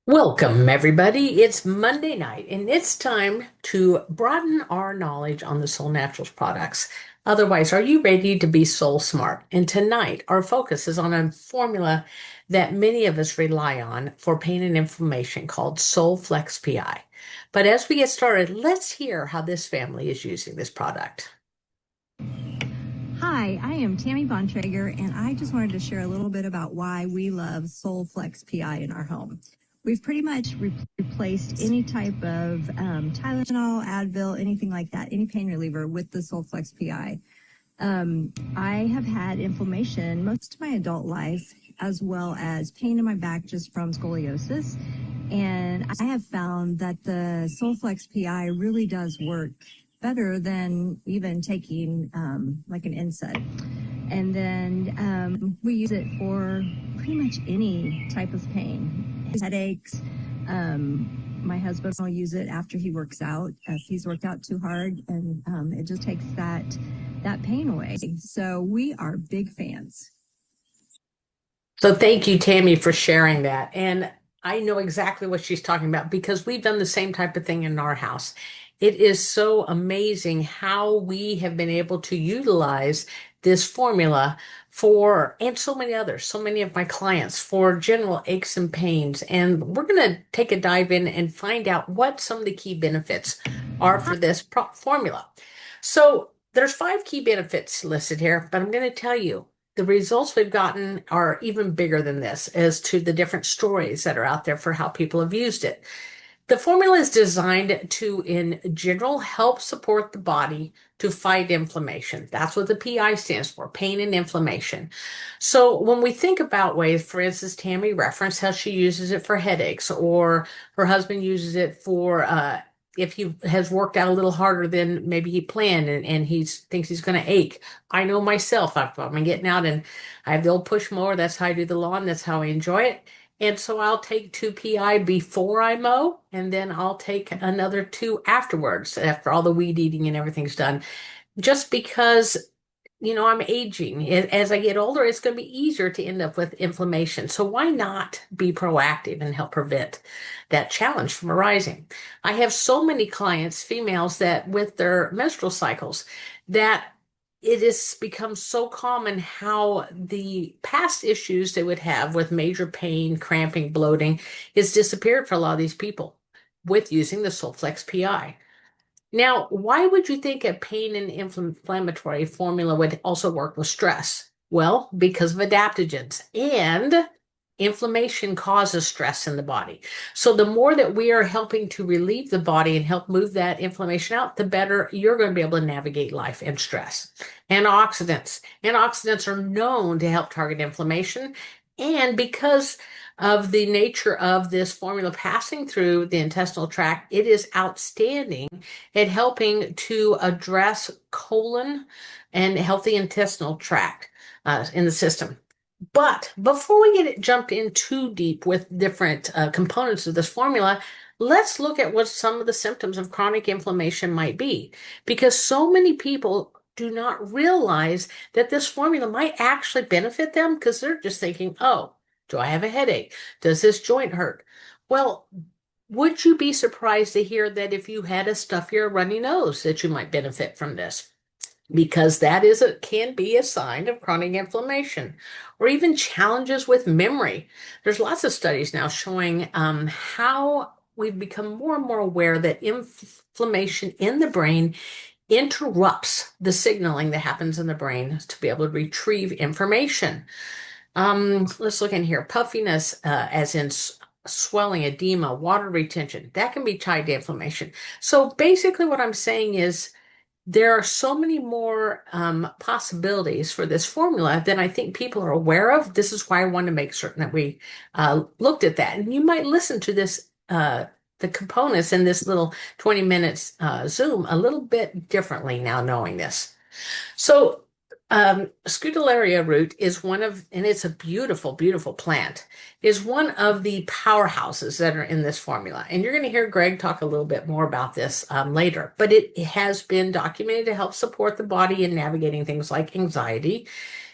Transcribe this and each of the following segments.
Welcome, everybody. It's Monday night, and it's time to broaden our knowledge on the Soul Naturals products. Otherwise, are you ready to be soul smart? And tonight, our focus is on a formula that many of us rely on for pain and inflammation called SolleFlex PI. But as we get started, let's hear how this family is using this product. Hi, I am Tammy Bontrager, and I just wanted to share a little bit about why we love SolleFlex PI in our home. We've pretty much replaced any type of Tylenol, Advil, anything like that, any pain reliever with the SolleFlex PI. I have had inflammation most of my adult life, as well as pain in my back just from scoliosis. And I have found that the SolleFlex PI really does work better than even taking like an NSAID. And then we use it for pretty much any type of pain, headaches. My husband will use it after he works out, if he's worked out too hard, and it just takes that pain away. So we are big fans. So thank you, Tammy, for sharing that. And I know exactly what she's talking about because we've done the same type of thing in our house. It is so amazing how we have been able to utilize this formula for, and so many others, so many of my clients for general aches and pains. And we're going to take a dive in and find out what some of the key benefits are for this formula. So there's 5 key benefits listed here, but I'm going to tell you the results we've gotten are even bigger than this as to the different stories that are out there for how people have used it. The formula is designed to, in general, help support the body to fight inflammation. That's what the PI stands for, pain and inflammation. So when we think about ways, for instance, Tammy referenced how she uses it for headaches, or her husband uses it for if he has worked out a little harder than maybe he planned and he thinks he's going to ache. I know myself, if I'm getting out and I have the old push mower, that's how I do the lawn, that's how I enjoy it. And so I'll take 2 PI before I mow, and then I'll take another 2 afterwards, after all the weed eating and everything's done. Just because, I'm aging. As I get older, it's going to be easier to end up with inflammation. So why not be proactive and help prevent that challenge from arising? I have so many clients, females, that with their menstrual cycles, that it has become so common how the past issues they would have with major pain, cramping, bloating is disappeared for a lot of these people with using the SolleFlex PI. Now, why would you think a pain and inflammatory formula would also work with stress? Well, because of adaptogens, and inflammation causes stress in the body. So the more that we are helping to relieve the body and help move that inflammation out, the better you're going to be able to navigate life and stress. Antioxidants. Antioxidants are known to help target inflammation. And because of the nature of this formula passing through the intestinal tract, it is outstanding at helping to address colon and healthy intestinal tract in the system. But before we jump in too deep with different components of this formula, let's look at what some of the symptoms of chronic inflammation might be, because so many people do not realize that this formula might actually benefit them because they're just thinking, oh, do I have a headache? Does this joint hurt? Well, would you be surprised to hear that if you had a stuffy or runny nose that you might benefit from this? Because that can be a sign of chronic inflammation, or even challenges with memory. There's lots of studies now showing how we've become more and more aware that inflammation in the brain interrupts the signaling that happens in the brain to be able to retrieve information. Let's look in here. Puffiness, as in swelling, edema, water retention, that can be tied to inflammation. So basically, what I'm saying is there are so many more possibilities for this formula than I think people are aware of. This is why I want to make certain that we looked at that. And you might listen to this, the components in this little 20 minutes Zoom a little bit differently now knowing this. So Scutellaria root is one of, and it's a beautiful, beautiful plant, is one of the powerhouses that are in this formula. And you're going to hear Greg talk a little bit more about this later, but it has been documented to help support the body in navigating things like anxiety.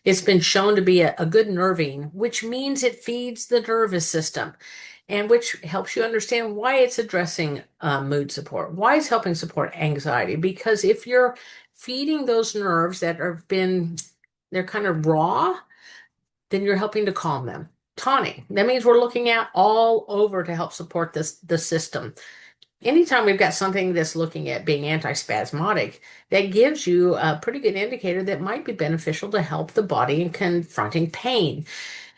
It's been shown to be a good nervine, which means it feeds the nervous system. and which helps you understand why it's addressing mood support, why it's helping support anxiety. Because if you're feeding those nerves that have been, they're kind of raw, then you're helping to calm them. Tonic, that means we're looking at all over to help support the system. Anytime we've got something that's looking at being antispasmodic, that gives you a pretty good indicator that might be beneficial to help the body in confronting pain.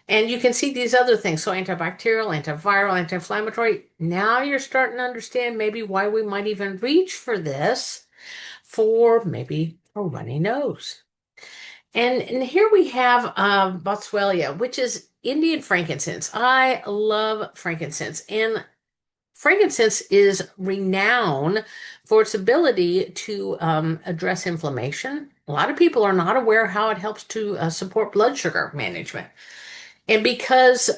And you can see these other things. So antibacterial, antiviral, anti-inflammatory. Now you're starting to understand maybe why we might even reach for this for maybe a runny nose. And here we have Boswellia, which is Indian frankincense. I love frankincense. And frankincense is renowned for its ability to address inflammation. A lot of people are not aware how it helps to support blood sugar management. And because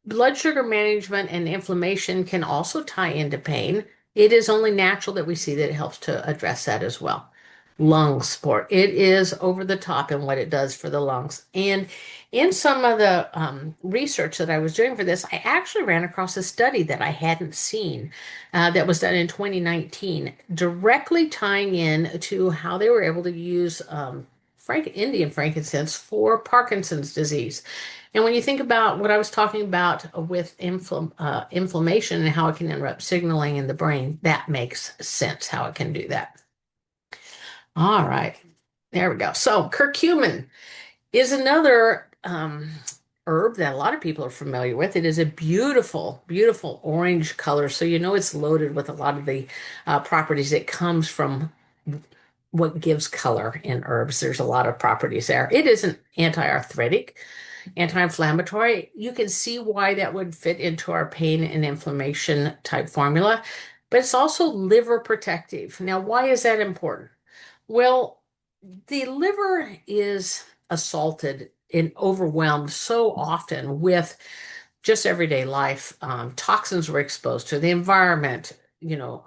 blood sugar management and inflammation can also tie into pain, it is only natural that we see that it helps to address that as well. Lung support. It is over the top in what it does for the lungs. And in some of the research that I was doing for this, I actually ran across a study that I hadn't seen that was done in 2019, directly tying in to how they were able to use Indian frankincense for Parkinson's disease. And when you think about what I was talking about with inflammation and how it can interrupt signaling in the brain, that makes sense how it can do that. All right, there we go. So curcumin is another herb that a lot of people are familiar with. It is a beautiful, beautiful orange color. So you know it's loaded with a lot of the properties that comes from what gives color in herbs. There's a lot of properties there. It is an anti-arthritic, anti-inflammatory. You can see why that would fit into our pain and inflammation type formula, but it's also liver protective. Now, why is that important? Well, the liver is assaulted and overwhelmed so often with just everyday life. Toxins we're exposed to, the environment.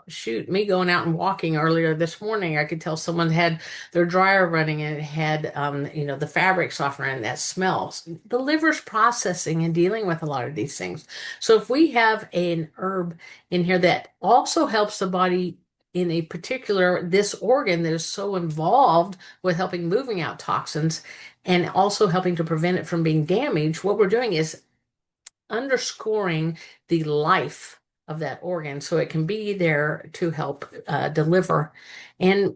Shoot, me going out and walking earlier this morning, I could tell someone had their dryer running and it had, the fabric softener and that smells. The liver's processing and dealing with a lot of these things. So if we have an herb in here that also helps the body in a particular, this organ that is so involved with helping moving out toxins and also helping to prevent it from being damaged, what we're doing is underscoring the life of that organ so it can be there to help deliver and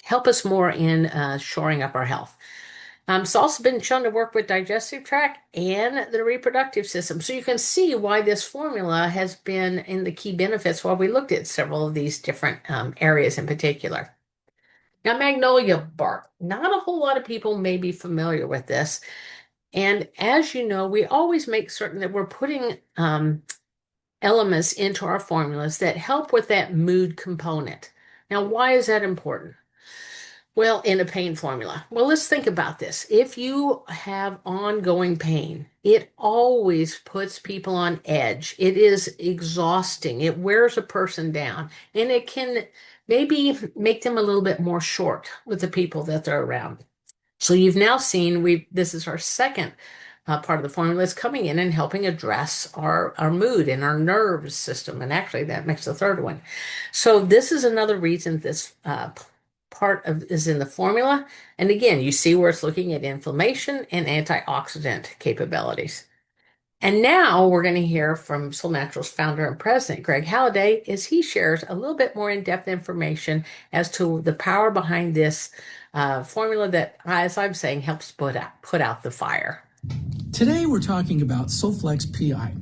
help us more in shoring up our health. It's also been shown to work with digestive tract and the reproductive system. So you can see why this formula has been in the key benefits while we looked at several of these different areas in particular. Now, magnolia bark. Not a whole lot of people may be familiar with this. And as you know, we always make certain that we're putting elements into our formulas that help with that mood component. Now, why is that important? Well, in a pain formula. Well, let's think about this. If you have ongoing pain, it always puts people on edge. It is exhausting. It wears a person down, and it can maybe make them a little bit more short with the people that they're around. So you've now seen this is our second part of the formula is coming in and helping address our mood and our nervous system. And actually that makes the third one. So this is another reason this part of is in the formula. And again, you see where it's looking at inflammation and antioxidant capabilities. And now we're going to hear from Solle Naturals founder and president, Greg Halliday, as he shares a little bit more in-depth information as to the power behind this formula that, as I'm saying, helps put out the fire. Today we're talking about SolleFlex PI.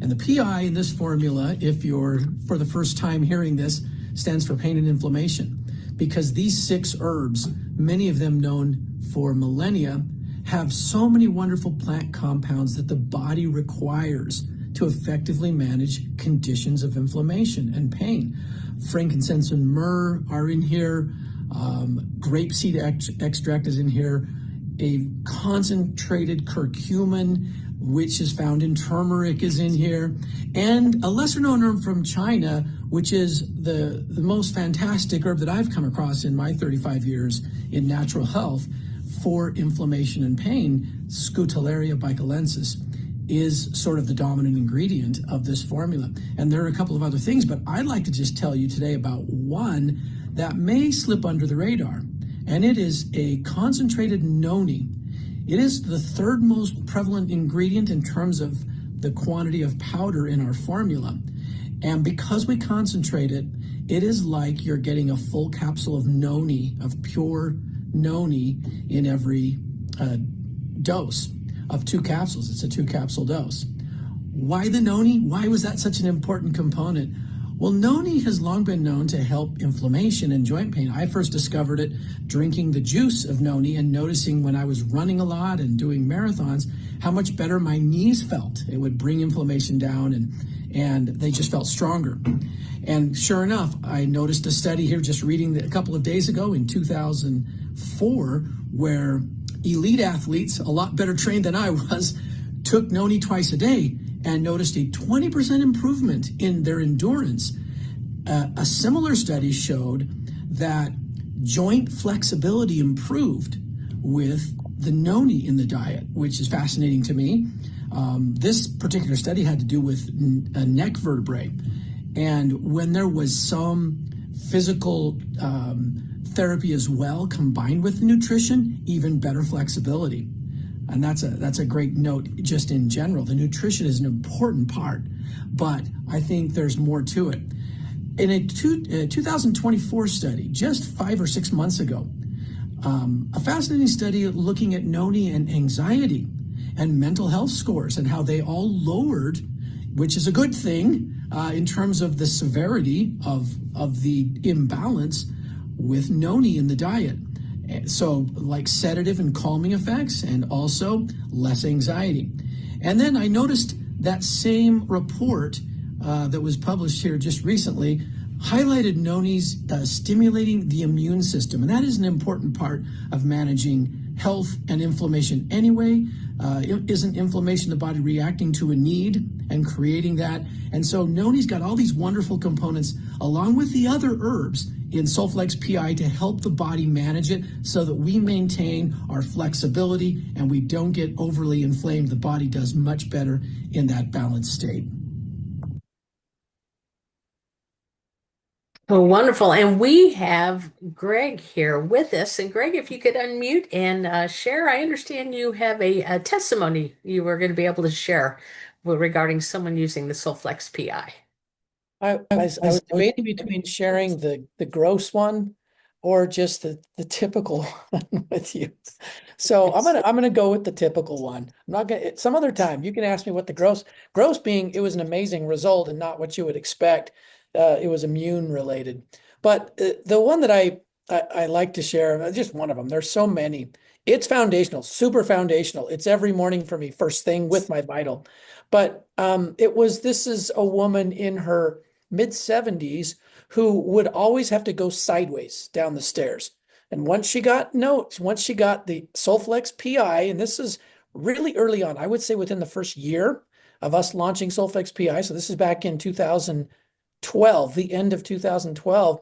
And the PI in this formula, if you're for the first time hearing this, stands for pain and inflammation. Because these 6 herbs, many of them known for millennia, have so many wonderful plant compounds that the body requires to effectively manage conditions of inflammation and pain. Frankincense and myrrh are in here. Grapeseed extract is in here. A concentrated curcumin, which is found in turmeric, is in here. And a lesser known herb from China, which is the most fantastic herb that I've come across in my 35 years in natural health for inflammation and pain, Scutellaria bicalensis. is sort of the dominant ingredient of this formula. And there are a couple of other things, but I'd like to just tell you today about one that may slip under the radar, and it is a concentrated noni. It is the third most prevalent ingredient in terms of the quantity of powder in our formula. And because we concentrate it, it is like you're getting a full capsule of noni, of pure noni, in every dose of 2 capsules. It's a 2 capsule dose. Why the noni? Why was that such an important component? Well, noni has long been known to help inflammation and joint pain. I first discovered it drinking the juice of noni and noticing when I was running a lot and doing marathons how much better my knees felt. It would bring inflammation down, and they just felt stronger. And sure enough, I noticed a study here just reading a couple of days ago in 2004 where elite athletes, a lot better trained than I was, took noni twice a day and noticed a 20% improvement in their endurance. A similar study showed that joint flexibility improved with the noni in the diet, which is fascinating to me. This particular study had to do with a neck vertebrae. And when there was some physical therapy as well, combined with nutrition, even better flexibility. And that's a great note just in general. The nutrition is an important part, but I think there's more to it. In a 2024 study, just 5 or 6 months ago, a fascinating study looking at noni and anxiety and mental health scores and how they all lowered, which is a good thing in terms of the severity of the imbalance with noni in the diet. So like sedative and calming effects, and also less anxiety. And then I noticed that same report that was published here just recently highlighted noni's stimulating the immune system. And that is an important part of managing health and inflammation anyway. Isn't inflammation the body reacting to a need and creating that? And so noni's got all these wonderful components along with the other herbs in SolleFlex PI to help the body manage it so that we maintain our flexibility and we don't get overly inflamed. The body does much better in that balanced state. Oh, wonderful. And we have Greg here with us. And Greg, if you could unmute and share, I understand you have a testimony you were going to be able to share regarding someone using the SolleFlex PI. I was debating between sharing the gross one or just the typical one with you. So I'm gonna go with the typical one. I'm not gonna some other time you can ask me what the gross being it was an amazing result and not what you would expect. It was immune related. But the one that I like to share, just one of them. There's so many. It's foundational, super foundational. It's every morning for me, first thing with my Vital. But this is a woman in her mid 70s who would always have to go sideways down the stairs. And once she got the SolleFlex PI, and this is really early on, I would say within the first year of us launching SolleFlex PI. So this is back in 2012, the end of 2012.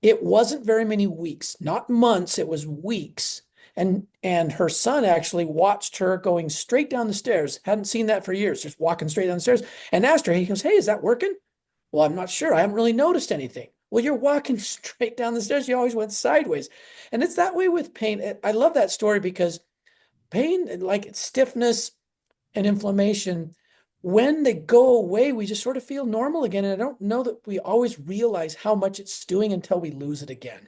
It wasn't very many weeks, not months, it was weeks. And her son actually watched her going straight down the stairs. Hadn't seen that for years, just walking straight down the stairs, and asked her, he goes, "Hey, is that working?" "Well, I'm not sure. I haven't really noticed anything." "Well, you're walking straight down the stairs. You always went sideways." And it's that way with pain. I love that story because pain, like stiffness and inflammation, when they go away, we just sort of feel normal again. And I don't know that we always realize how much it's doing until we lose it again.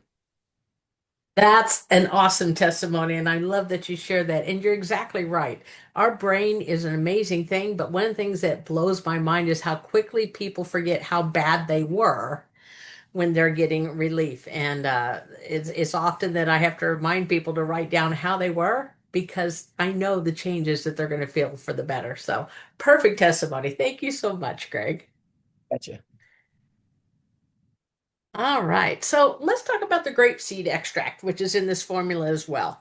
That's an awesome testimony, and I love that you share that. And you're exactly right. Our brain is an amazing thing, but one of the things that blows my mind is how quickly people forget how bad they were when they're getting relief. And it's often that I have to remind people to write down how they were because I know the changes that they're going to feel for the better. So, perfect testimony. Thank you so much, Greg. Gotcha. All right, so let's talk about the grapeseed extract, which is in this formula as well.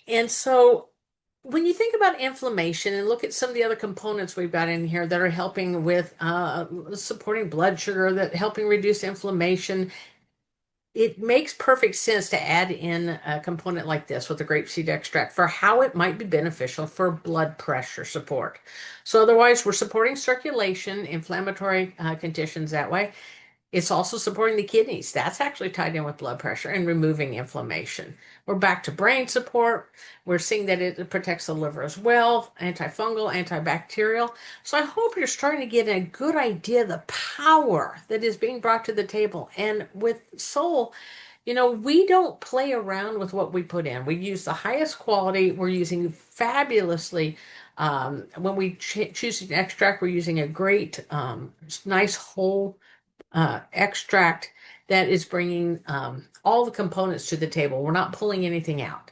And so when you think about inflammation and look at some of the other components we've got in here that are helping with supporting blood sugar, that helping reduce inflammation, it makes perfect sense to add in a component like this with the grapeseed extract for how it might be beneficial for blood pressure support. So otherwise, we're supporting circulation, inflammatory conditions that way. It's also supporting the kidneys. That's actually tied in with blood pressure and removing inflammation. We're back to brain support. We're seeing that it protects the liver as well, antifungal, antibacterial. So I hope you're starting to get a good idea of the power that is being brought to the table. And with Soul, we don't play around with what we put in. We use the highest quality. We're using fabulously. When we choose an extract, we're using a great, nice whole extract that is bringing all the components to the table. We're not pulling anything out.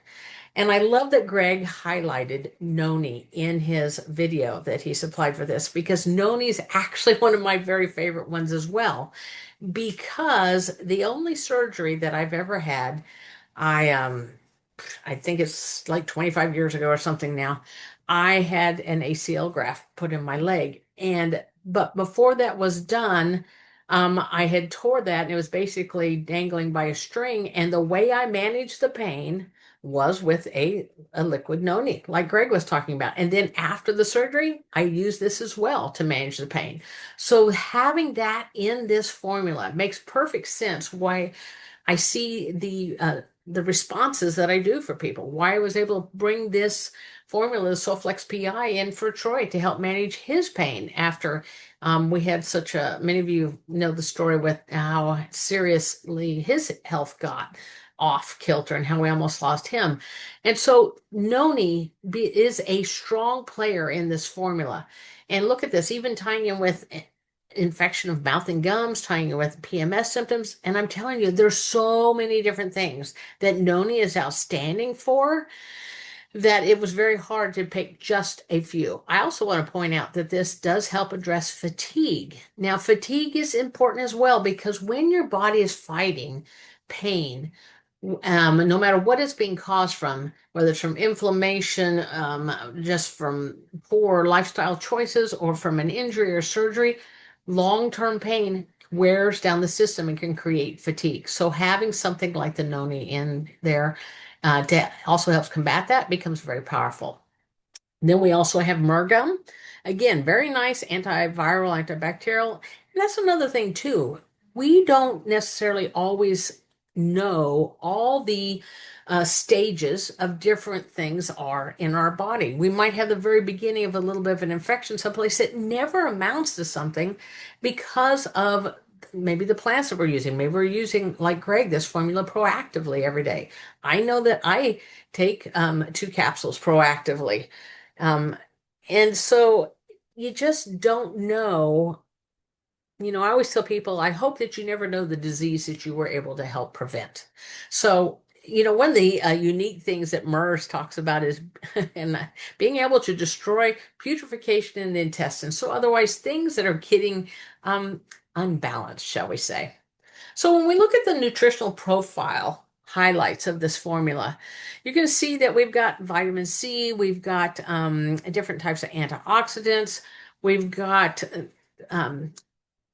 And I love that Greg highlighted noni in his video that he supplied for this because noni is actually one of my very favorite ones as well. Because the only surgery that I've ever had, I think it's like 25 years ago or something now. I had an ACL graft put in my leg. But before that was done, I had tore that and it was basically dangling by a string. And the way I managed the pain was with a liquid noni, like Greg was talking about. And then after the surgery, I used this as well to manage the pain. So having that in this formula makes perfect sense why I see the responses that I do for people. Why I was able to bring this formula, SolleFlex PI, in for Troy to help manage his pain after we had such a. Many of you know the story with how seriously his health got off kilter and how we almost lost him. And so is a strong player in this formula. And look at this, even tying in with infection of mouth and gums, tying it with PMS symptoms. And I'm telling you, there's so many different things that Noni is outstanding for that it was very hard to pick just a few. I also want to point out that this does help address fatigue. Now, fatigue is important as well because when your body is fighting pain, no matter what it's being caused from, whether it's from inflammation, just from poor lifestyle choices, or from an injury or surgery, long-term pain wears down the system and can create fatigue. So having something like the noni in there that also helps combat that becomes very powerful. Then we also have myrrh gum. Again, very nice antiviral, antibacterial. And that's another thing too. We don't necessarily always know all the stages of different things are in our body. We might have the very beginning of a little bit of an infection someplace that never amounts to something because of maybe the plants that we're using. Maybe we're using, like Greg, this formula proactively every day. I know that I take 2 capsules proactively. Um, and so you just don't know. I always tell people, I hope that you never know the disease that you were able to help prevent. So, one of the unique things that MERS talks about is and being able to destroy putrefaction in the intestines. So, otherwise, things that are getting unbalanced, shall we say. So when we look at the nutritional profile highlights of this formula, you're going to see that we've got vitamin C, we've got different types of antioxidants, we've got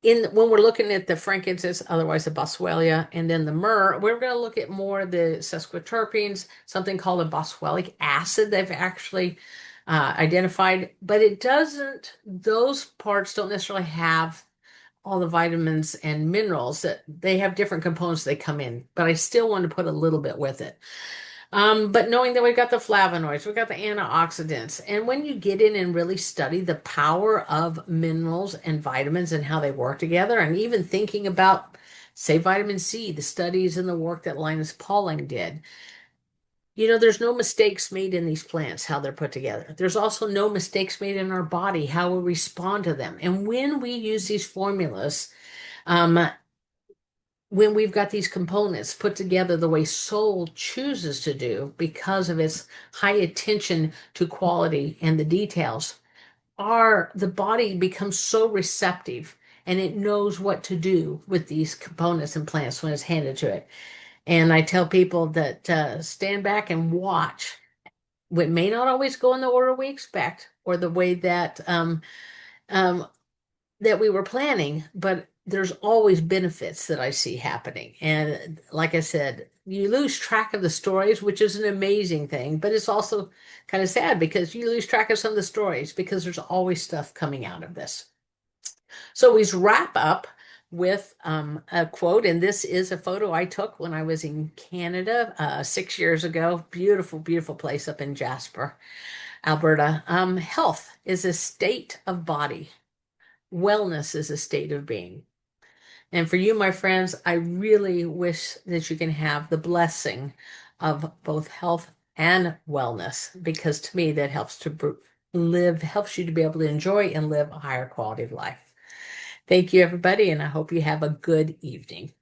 when we're looking at the frankincense, otherwise the boswellia, and then the myrrh, we're going to look at more of the sesquiterpenes, something called a boswellic acid they've actually identified, but those parts don't necessarily have all the vitamins and minerals that they have different components they come in, but I still want to put a little bit with it. But knowing that we've got the flavonoids, we've got the antioxidants, and when you get in and really study the power of minerals and vitamins and how they work together, and even thinking about, say, vitamin C, the studies and the work that Linus Pauling did, there's no mistakes made in these plants, how they're put together. There's also no mistakes made in our body, how we respond to them. And when we use these formulas, um, when we've got these components put together the way Soul chooses to do because of its high attention to quality and the details, the body becomes so receptive and it knows what to do with these components and plants when it's handed to it. And I tell people that stand back and watch. It may not always go in the order we expect or the way that we were planning, but there's always benefits that I see happening. And like I said, you lose track of the stories, which is an amazing thing, but it's also kind of sad because you lose track of some of the stories because there's always stuff coming out of this. So we wrap up with a quote, and this is a photo I took when I was in Canada 6 years ago. Beautiful, beautiful place up in Jasper, Alberta. Health is a state of body. Wellness is a state of being. And for you, my friends, I really wish that you can have the blessing of both health and wellness, because to me, that helps to live, helps you to be able to enjoy and live a higher quality of life. Thank you, everybody, and I hope you have a good evening.